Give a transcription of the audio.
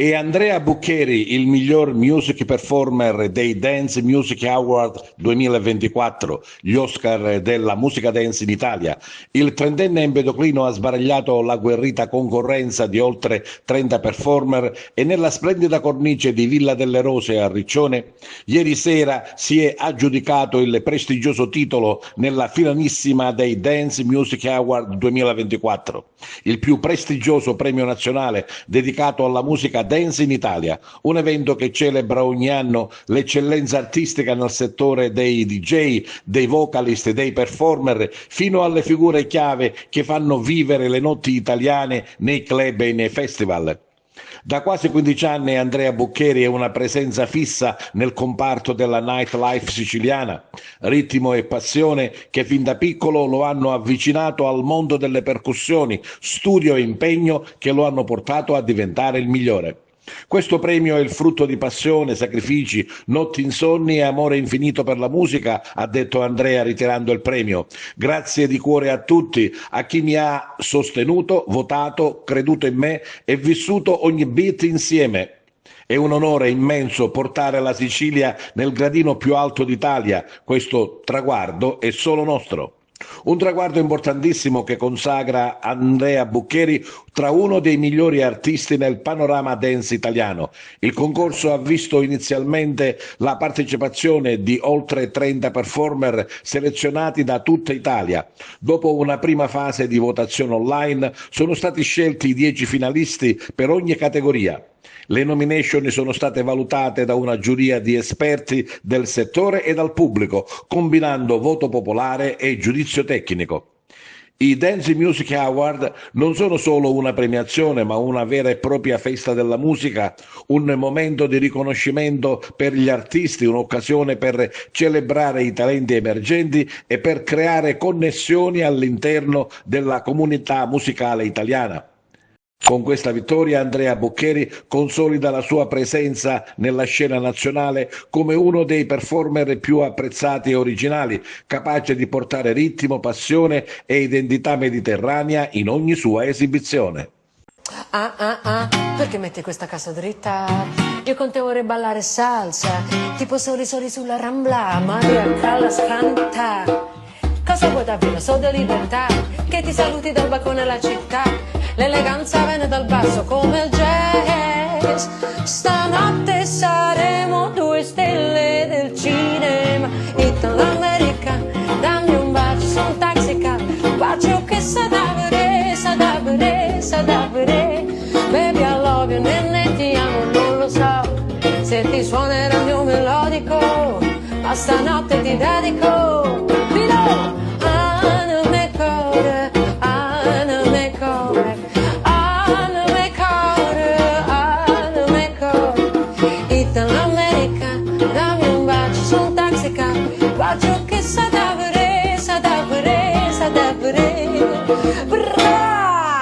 E Andrea Buccheri, il miglior music performer dei Dance Music Award 2024, gli Oscar della musica dance in Italia. Il trentenne empedoclino ha sbaragliato l'agguerrita concorrenza di oltre 30 performer e nella splendida cornice di Villa delle Rose a Riccione, ieri sera si è aggiudicato il prestigioso titolo nella finalissima dei Dance Music Award 2024, il più prestigioso premio nazionale dedicato alla musica dance in Italia, un evento che celebra ogni anno l'eccellenza artistica nel settore dei DJ, dei vocalist e dei performer, fino alle figure chiave che fanno vivere le notti italiane nei club e nei festival. Da quasi 15 anni Andrea Buccheri è una presenza fissa nel comparto della nightlife siciliana, ritmo e passione che fin da piccolo lo hanno avvicinato al mondo delle percussioni, studio e impegno che lo hanno portato a diventare il migliore. Questo premio è il frutto di passione, sacrifici, notti insonni e amore infinito per la musica, ha detto Andrea ritirando il premio. Grazie di cuore a tutti, a chi mi ha sostenuto, votato, creduto in me e vissuto ogni beat insieme. È un onore immenso portare la Sicilia nel gradino più alto d'Italia. Questo traguardo è solo nostro. Un traguardo importantissimo che consacra Andrea Buccheri tra uno dei migliori artisti nel panorama dance italiano. Il concorso ha visto inizialmente la partecipazione di oltre 30 performer selezionati da tutta Italia. Dopo una prima fase di votazione online sono stati scelti i 10 finalisti per ogni categoria. Le nomination sono state valutate da una giuria di esperti del settore e dal pubblico, combinando voto popolare e giudizio tecnico. I Dance Music Award non sono solo una premiazione, ma una vera e propria festa della musica, un momento di riconoscimento per gli artisti, un'occasione per celebrare i talenti emergenti e per creare connessioni all'interno della comunità musicale italiana. Con questa vittoria Andrea Buccheri consolida la sua presenza nella scena nazionale come uno dei performer più apprezzati e originali, capace di portare ritmo, passione e identità mediterranea in ogni sua esibizione. Perché metti questa casa dritta? Io con te vorrei ballare salsa, tipo soli sulla Rambla, Maria Callas canta. Cosa vuoi da vita? So di libertà, che ti saluti dal balcone alla città. L'eleganza viene dal basso come il jazz. Stanotte saremo 2 stelle del cinema. Italo-America, dammi un bacio su un taxicab. Bacio che sa da vedere, sa da vedere, sa da vedere. Baby I love you, nenne ti amo, non lo so se ti suonerà il mio melodico, ma stanotte ti dedico